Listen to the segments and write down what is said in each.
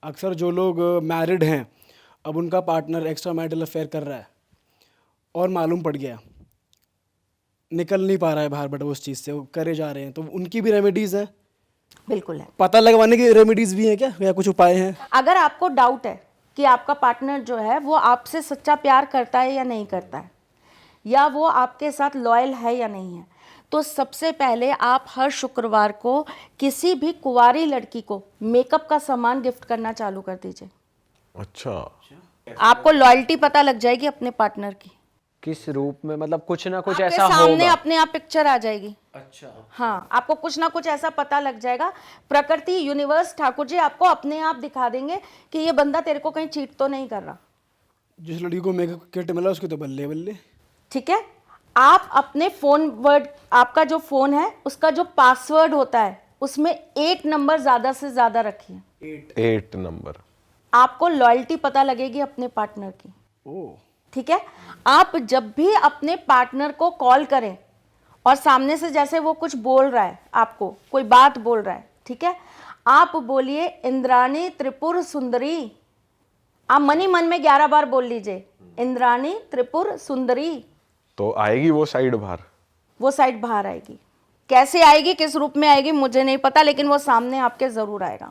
अक्सर जो लोग मैरिड हैं, अब उनका पार्टनर एक्स्ट्रा मैरिटल अफेयर कर रहा है और मालूम पड़ गया, निकल नहीं पा रहा है बाहर, बट वो उस चीज़ से वो करे जा रहे हैं, तो उनकी भी रेमेडीज़ हैं? बिल्कुल है। पता लगवाने की रेमेडीज़ भी हैं क्या, या कुछ उपाय हैं? अगर आपको डाउट है कि आपका पार्टनर जो है वो आपसे सच्चा प्यार करता है या नहीं करता है, या वो आपके साथ लॉयल है या नहीं है, तो सबसे पहले आप हर शुक्रवार को किसी भी कुंवारी लड़की को मेकअप का सामान गिफ्ट करना चालू कर दीजिए। अच्छा, आपको लॉयल्टी पता लग जाएगी अपने पार्टनर की। किस रूप में, मतलब कुछ ना कुछ आपके ऐसा सामने होगा? अपने आप पिक्चर आ जाएगी। अच्छा, हाँ, आपको कुछ ना कुछ ऐसा पता लग जाएगा। प्रकृति, यूनिवर्स, ठाकुर जी आपको अपने आप दिखा देंगे कि ये बंदा तेरे को कहीं चीट तो नहीं कर रहा। जिस लड़की को मेकअप किट मिला उसकी तो बल्ले बल्ले। ठीक है, आप अपने फोन वर्ड, आपका जो फोन है उसका जो पासवर्ड होता है उसमें 8 नंबर ज्यादा से ज्यादा रखिए। 8 नंबर। आपको लॉयल्टी पता लगेगी अपने पार्टनर की। ओह, ठीक है, आप जब भी अपने पार्टनर को कॉल करें और सामने से जैसे वो कुछ बोल रहा है, आपको कोई बात बोल रहा है, ठीक है, आप बोलिए इंद्राणी त्रिपुर सुंदरी। आप मन ही मन में 11 बार बोल लीजिए, इंद्राणी त्रिपुर सुंदरी। तो आएगी वो साइड बाहर? वो साइड बाहर आएगी। कैसे आएगी, किस रूप में आएगी मुझे नहीं पता, लेकिन वो सामने आपके जरूर आएगा।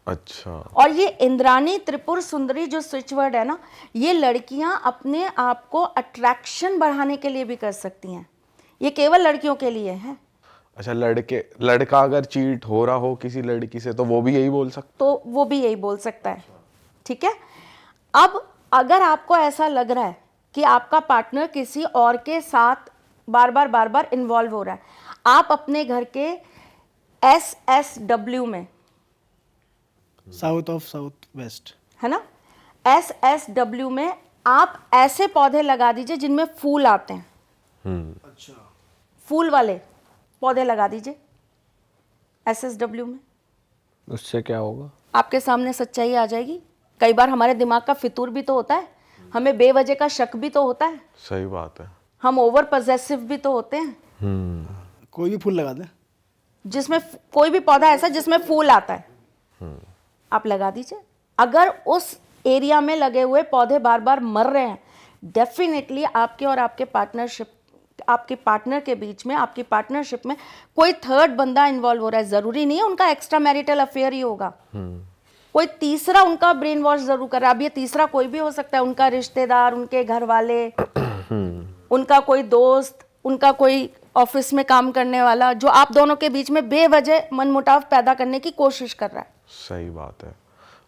अच्छा, और ये इंद्राणी त्रिपुर सुंदरी जो स्विच वर्ड है ना, ये लड़कियां अपने आप को अट्रैक्शन बढ़ाने के लिए भी कर सकती हैं। ये केवल लड़कियों के लिए है। अच्छा, लड़का अगर चीट हो रहा हो किसी लड़की से तो वो भी यही बोल सकता? तो वो भी यही बोल सकता है। ठीक है, अब अगर आपको ऐसा लग रहा है कि आपका पार्टनर किसी और के साथ बार बार इन्वॉल्व हो रहा है, आप अपने घर के SSW में, साउथ ऑफ साउथ वेस्ट, है ना, SSW में आप ऐसे पौधे लगा दीजिए जिनमें फूल आते हैं। अच्छा, फूल वाले पौधे लगा दीजिए SSW में। उससे क्या होगा? आपके सामने सच्चाई आ जाएगी। कई बार हमारे दिमाग का फितूर भी तो होता है, हमें बेवजह का शक भी तो होता है, सही बात है। हम ओवर पजेसिव भी तो होते हैं। कोई भी फूल लगा दे। जिसमें कोई भी पौधा ऐसा जिसमें फूल आता है, आप लगा दीजिए। अगर उस एरिया में लगे हुए पौधे बार बार मर रहे हैं, डेफिनेटली आपके और आपके पार्टनर के बीच में, आपकी पार्टनरशिप में कोई थर्ड बंदा इन्वॉल्व हो रहा है। जरूरी नहीं है उनका एक्स्ट्रा मैरिटल अफेयर ही होगा, कोई तीसरा उनका ब्रेन वॉश जरूर कर रहा है। अब ये तीसरा कोई भी हो सकता है, उनका रिश्तेदार, उनके घर वाले, उनका कोई दोस्त, उनका कोई ऑफिस में काम करने वाला, जो आप दोनों के बीच में बेवजह मनमुटाव पैदा करने की कोशिश कर रहा है। सही बात है।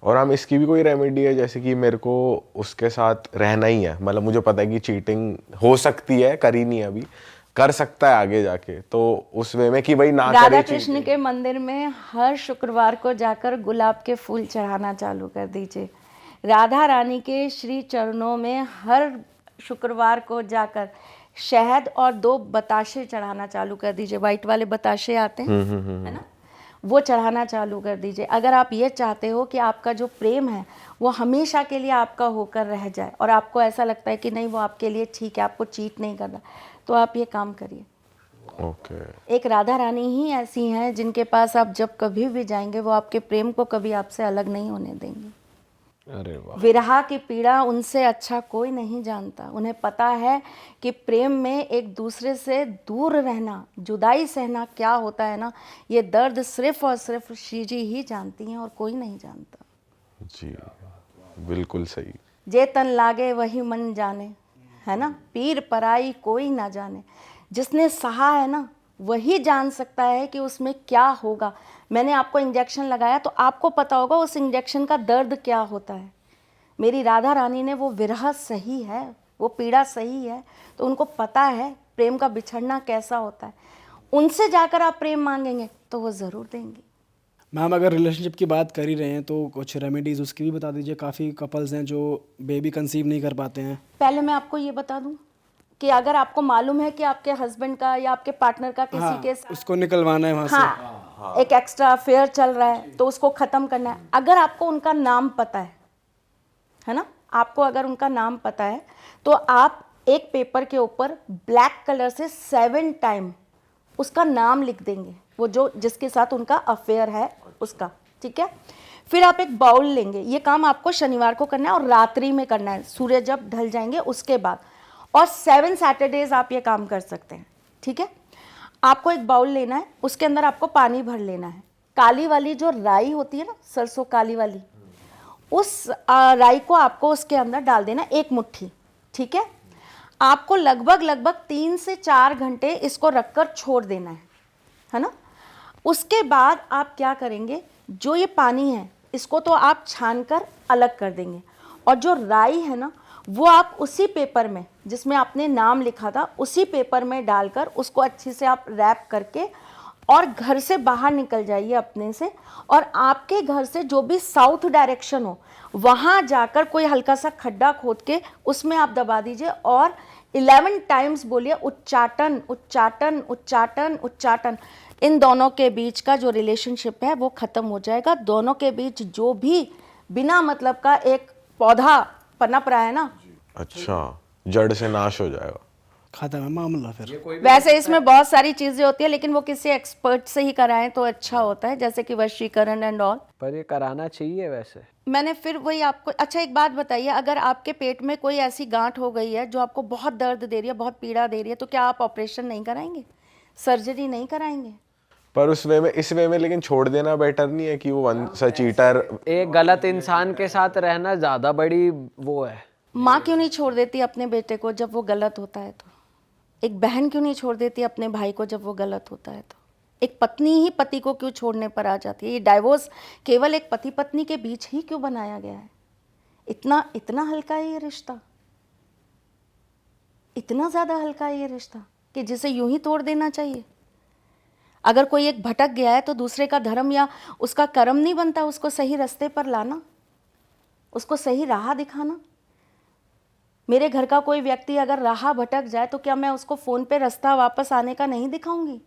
और हम इसकी भी कोई रेमेडी है, जैसे कि मेरे को उसके साथ रहना ही है, मतलब मुझे पता है कि चीटिंग हो सकती है, करी नहीं अभी, कर सकता है आगे जाके, तो उस वे में कि भाई ना करे। राधा कृष्ण के मंदिर में हर शुक्रवार को जाकर गुलाब के फूल चढ़ाना चालू कर दीजिए। राधा रानी के श्री चरणों में हर शुक्रवार को जाकर शहद और 2 बताशे चढ़ाना चालू कर दीजिए। वाइट वाले बताशे आते हैं, है ना, वो चढ़ाना चालू कर दीजिए। अगर आप ये चाहते हो कि आपका जो प्रेम है वो हमेशा के लिए आपका होकर रह जाए, और आपको ऐसा लगता है कि नहीं वो आपके लिए ठीक है, आपको चीट नहीं करना, तो आप ये काम करिए। ओके। एक राधा रानी ही ऐसी हैं जिनके पास आप जब कभी भी जाएंगे वो आपके प्रेम को कभी आपसे अलग नहीं होने देंगी। अरे वाह। विरह की पीड़ा उनसे अच्छा कोई नहीं जानता। उन्हें पता है कि प्रेम में एक दूसरे से दूर रहना, जुदाई सहना क्या होता है ना, ये दर्द सिर्फ और सिर्फ श्री जी ही जानती हैं और कोई नहीं जानता। जी, बिल्कुल सही। जे तन लागे वही मन जाने, है ना, पीर पराई कोई ना जाने। जिसने सहा है ना वही जान सकता है कि उसमें क्या होगा। मैंने आपको इंजेक्शन लगाया तो आपको पता होगा उस इंजेक्शन का दर्द क्या होता है। मेरी राधा रानी ने वो विरह सही है, वो पीड़ा सही है, तो उनको पता है प्रेम का बिछड़ना कैसा होता है। उनसे जाकर आप प्रेम मांगेंगे तो वो ज़रूर देंगी। मैम, अगर रिलेशनशिप की बात कर ही रहे हैं तो कुछ रेमेडीज़ उसकी भी बता दीजिए। काफ़ी कपल्स हैं जो बेबी कंसीव नहीं कर पाते हैं। पहले मैं आपको ये बता दूं कि अगर आपको मालूम है कि आपके हस्बैंड का या आपके पार्टनर का किसी के साथ, उसको निकलवाना है वहाँ से। हाँ, एक एक्स्ट्रा अफेयर चल रहा है तो उसको ख़त्म करना है। अगर आपको उनका नाम पता है ना, आपको अगर उनका नाम पता है तो आप एक पेपर के ऊपर ब्लैक कलर से 7 टाइम उसका नाम लिख देंगे, वो जो जिसके साथ उनका अफेयर है उसका, ठीक है। फिर आप एक बाउल लेंगे, ये काम आपको शनिवार को करना है और रात्रि में करना है, सूर्य जब ढल जाएंगे उसके बाद, और 7 सैटरडेज आप ये काम कर सकते हैं, ठीक है। आपको एक बाउल लेना है, उसके अंदर आपको पानी भर लेना है। काली वाली जो राई होती है ना, सरसों काली वाली, उस राई को आपको उसके अंदर डाल देना, 1 मुट्ठी, ठीक है। आपको लगभग 3 से 4 घंटे इसको रखकर छोड़ देना है ना। उसके बाद आप क्या करेंगे, जो ये पानी है इसको तो आप छान कर अलग कर देंगे, और जो राई है ना वो आप उसी पेपर में जिसमें आपने नाम लिखा था उसी पेपर में डालकर उसको अच्छे से आप रैप करके और घर से बाहर निकल जाइए अपने से, और आपके घर से जो भी साउथ डायरेक्शन हो वहाँ जाकर कोई हल्का सा खड्डा खोद के उसमें आप दबा दीजिए और 11 टाइम्स बोलिए उच्चाटन उच्चाटन उच्चाटन उच्चाटन। इन दोनों के बीच का जो रिलेशनशिप है वो ख़त्म हो जाएगा। दोनों के बीच जो भी बिना मतलब का एक पौधा पनप रहा है ना, अच्छा, जड़ से नाश हो जाएगा। खत्म है मामला फिर। वैसे इसमें बहुत सारी चीज़ें होती है, लेकिन वो किसी एक्सपर्ट से ही कराएं तो अच्छा होता है, जैसे कि वशीकरण एंड ऑल। पर ये कराना चाहिए वैसे। मैंने फिर वही आपको, अच्छा एक बात बताइए, अगर आपके पेट में कोई ऐसी गांठ हो गई है जो आपको बहुत दर्द दे रही है, बहुत पीड़ा दे रही है, तो क्या आप ऑपरेशन नहीं कराएंगे, सर्जरी नहीं कराएंगे? पर उस वे में, इस वे में लेकिन छोड़ देना बेटर नहीं है कि वो वन चीटर। एक गलत इंसान के साथ रहना ज्यादा बड़ी वो है। माँ क्यों नहीं छोड़ देती अपने बेटे को जब वो गलत होता है तो? एक बहन क्यों नहीं छोड़ देती अपने भाई को जब वो गलत होता है तो? एक पत्नी ही पति को क्यों छोड़ने पर आ जाती है? ये डाइवोर्स केवल एक पति पत्नी के बीच ही क्यों बनाया गया है? इतना हल्का है ये रिश्ता, इतना ज़्यादा हल्का है ये रिश्ता कि जिसे यूं ही तोड़ देना चाहिए। अगर कोई एक भटक गया है तो दूसरे का धर्म या उसका कर्म नहीं बनता उसको सही रास्ते पर लाना, उसको सही राह दिखाना। मेरे घर का कोई व्यक्ति अगर राह भटक जाए तो क्या मैं उसको फ़ोन पे रास्ता वापस आने का नहीं दिखाऊंगी,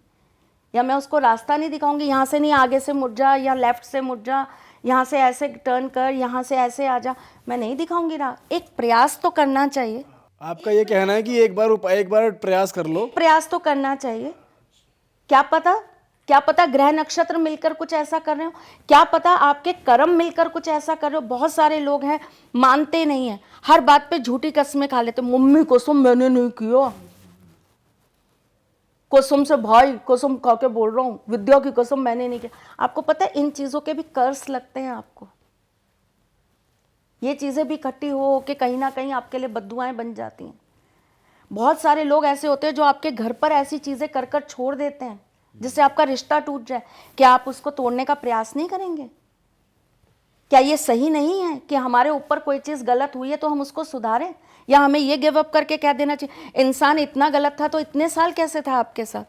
या मैं उसको रास्ता नहीं दिखाऊंगी, यहाँ से नहीं आगे से मुड़ जा, या लेफ़्ट से मुड़ जा, यहाँ से ऐसे टर्न कर, यहाँ से ऐसे आ जा, मैं नहीं दिखाऊंगी राह। एक प्रयास तो करना चाहिए। आपका ये कहना है कि एक बार प्रयास कर लो। प्रयास तो करना चाहिए। क्या पता ग्रह नक्षत्र मिलकर कुछ ऐसा कर रहे हो, क्या पता आपके कर्म मिलकर कुछ ऐसा कर रहे हो। बहुत सारे लोग हैं मानते नहीं हैं, हर बात पे झूठी कसमें खा लेते, मम्मी कसम मैंने नहीं किया, कसम से भाई कसम खा के बोल रहा हूँ, विद्या की कसम मैंने नहीं किया। आपको पता है इन चीज़ों के भी कर्स लगते हैं आपको, ये चीज़ें भी इकट्ठी हो के कहीं ना कहीं आपके लिए बद्दुआएं बन जाती हैं। बहुत सारे लोग ऐसे होते हैं जो आपके घर पर ऐसी चीज़ें कर कर छोड़ देते हैं जिससे आपका रिश्ता टूट जाए। क्या आप उसको तोड़ने का प्रयास नहीं करेंगे? क्या ये सही नहीं है कि हमारे ऊपर कोई चीज़ गलत हुई है तो हम उसको सुधारें, या हमें ये गिव अप करके कह देना चाहिए इंसान इतना गलत था तो इतने साल कैसे था आपके साथ?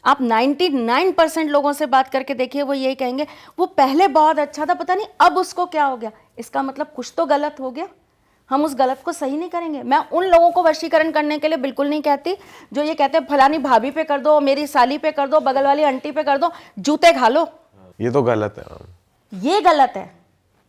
आप 99% लोगों से बात करके देखिए, वो यही कहेंगे वो पहले बहुत अच्छा था, पता नहीं अब उसको क्या हो गया। इसका मतलब कुछ तो गलत हो गया, हम उस गलत को सही नहीं करेंगे। मैं उन लोगों को वशीकरण करने के लिए बिल्कुल नहीं कहती जो ये कहते हैं फलानी भाभी पे कर दो, मेरी साली पे कर दो, बगल वाली आंटी पे कर दो, जूते खा लो। ये तो गलत है, ये गलत है,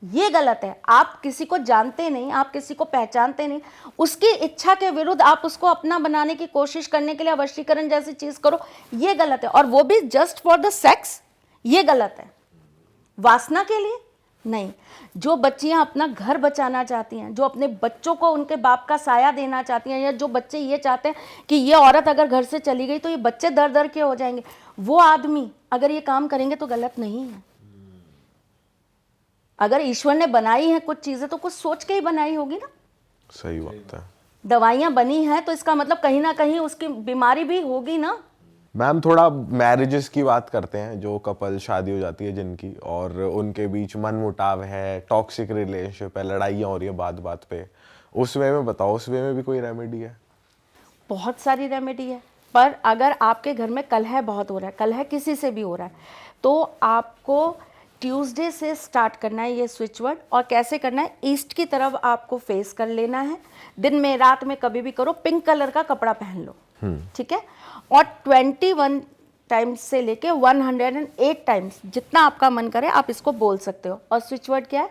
ये गलत है। आप किसी को जानते नहीं, आप किसी को पहचानते नहीं, उसकी इच्छा के विरुद्ध आप उसको अपना बनाने की कोशिश करने के लिए वशीकरण जैसी चीज करो, ये गलत है। और वो भी जस्ट फॉर द सेक्स, ये गलत है। वासना के लिए नहीं। जो बच्चियां अपना घर बचाना चाहती हैं, जो अपने बच्चों को उनके बाप का साया देना चाहती हैं, या जो बच्चे ये चाहते हैं कि ये औरत अगर घर से चली गई तो ये बच्चे दर दर के हो जाएंगे, वो आदमी अगर ये काम करेंगे तो गलत नहीं है। अगर ईश्वर ने बनाई है कुछ चीजें तो कुछ सोच के ही बनाई होगी ना। सही बात है। दवाइयां बनी हैं तो इसका मतलब कहीं ना कहीं उसकी बीमारी भी होगी ना। मैम थोड़ा मैरिजेस की बात करते हैं, जो कपल शादी हो जाती है जिनकी, और उनके बीच मन मुटाव है, टॉक्सिक रिलेशनशिप है, लड़ाइयाँ हो रही है बात बात पे, उस वे में बताओ, उस वे में भी कोई रेमेडी है? बहुत सारी रेमेडी है, पर अगर आपके घर में कलह बहुत हो रहा है, कलह किसी से भी हो रहा है, तो आपको ट्यूसडे से स्टार्ट करना है ये स्विच वर्ड। और कैसे करना है, ईस्ट की तरफ आपको फेस कर लेना है, दिन में रात में कभी भी करो, पिंक कलर का कपड़ा पहन लो, ठीक है। और 21 टाइम्स से लेके 108 टाइम्स जितना आपका मन करे आप इसको बोल सकते हो। और स्विच वर्ड क्या है?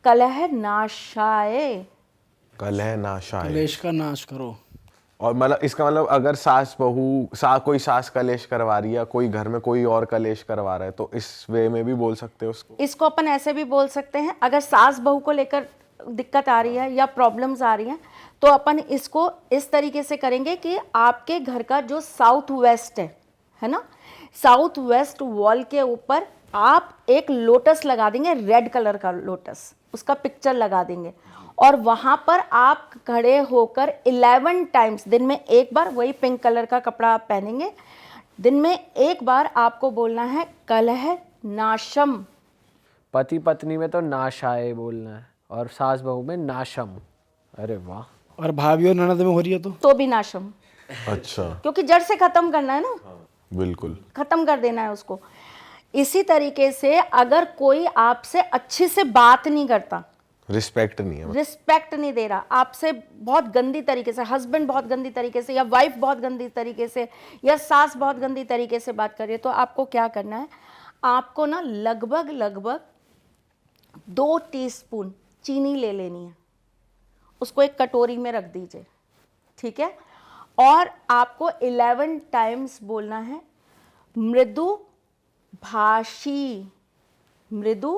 कलह नाशाय। कलह नाशाय, कलेश का नाश करो। और मतलब इसका मतलब अगर सास बहू कोई सास कलेश करवा रही है, कोई घर में कोई और कलेश करवा रहा है, तो इस वे में भी बोल सकते हो उसको? इसको अपन ऐसे भी बोल सकते हैं, अगर सास बहू को लेकर दिक्कत आ रही है या प्रॉब्लम्स आ रही हैं, तो अपन इसको इस तरीके से करेंगे कि आपके घर का जो साउथ वेस्ट है ना, साउथ वेस्ट वॉल के ऊपर आप एक लोटस लगा देंगे, रेड कलर का लोटस, उसका पिक्चर लगा देंगे, और वहाँ पर आप खड़े होकर 11 टाइम्स, दिन में एक बार, वही पिंक कलर का कपड़ा आप पहनेंगे, दिन में एक बार आपको बोलना है कलह नाशम। पति पत्नी में तो नाशाए बोलना है और सास बहू में नाशम। अरे वाह। और भाभी और ननद में हो रही है तो भी नाशम, अच्छा, क्योंकि जड़ से खत्म करना है ना, बिल्कुल। खत्म कर देना है उसको। इसी तरीके से अगर कोई आपसे अच्छे से बात नहीं करता, रिस्पेक्ट नहीं है, रिस्पेक्ट नहीं दे रहा, आपसे बहुत गंदी तरीके से, हस्बैंड बहुत गंदी तरीके से, या वाइफ बहुत गंदी तरीके से, या सास बहुत गंदी तरीके से बात कर रही है, तो आपको क्या करना है, आपको ना लगभग 2 टीस्पून चीनी ले लेनी है, उसको एक कटोरी में रख दीजिए, ठीक है, और आपको 11 टाइम्स बोलना है मृदु भाषी, मृदु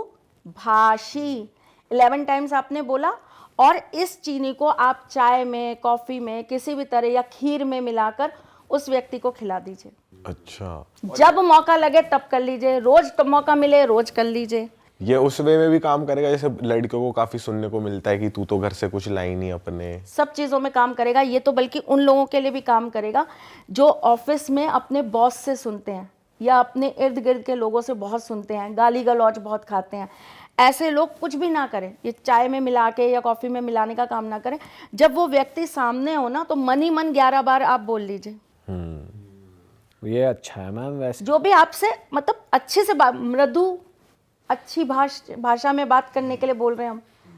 भाषी। 11 टाइम्स आपने बोला, और इस चीनी को आप चाय में, कॉफ़ी में, किसी भी तरह या खीर में मिलाकर उस व्यक्ति को खिला दीजिए। अच्छा, जब मौका लगे तब कर लीजिए, रोज तो मौका मिले रोज कर लीजिए। ये उस वे में भी काम करेगा जैसे लड़कियों को काफी सुनने को मिलता है कि तू तो घर से कुछ लाई नहीं अपने? सब चीज़ों में काम करेगा ये तो, बल्कि उन लोगों के लिए भी काम करेगा जो ऑफिस में अपने बॉस से सुनते हैं या अपने इर्द गिर्द के लोगों से बहुत सुनते हैं, गाली गलौज बहुत खाते हैं। ऐसे लोग कुछ भी ना करें, ये चाय में मिला के या कॉफ़ी में मिलाने का काम ना करें। जब वो व्यक्ति सामने हो ना, तो मन ही मन 11 बार आप बोल लीजिए। ये अच्छा है मैम। वैसे जो भी आपसे मतलब अच्छे से मृदु अच्छी भाषा में बात करने के लिए बोल रहे हैं हम,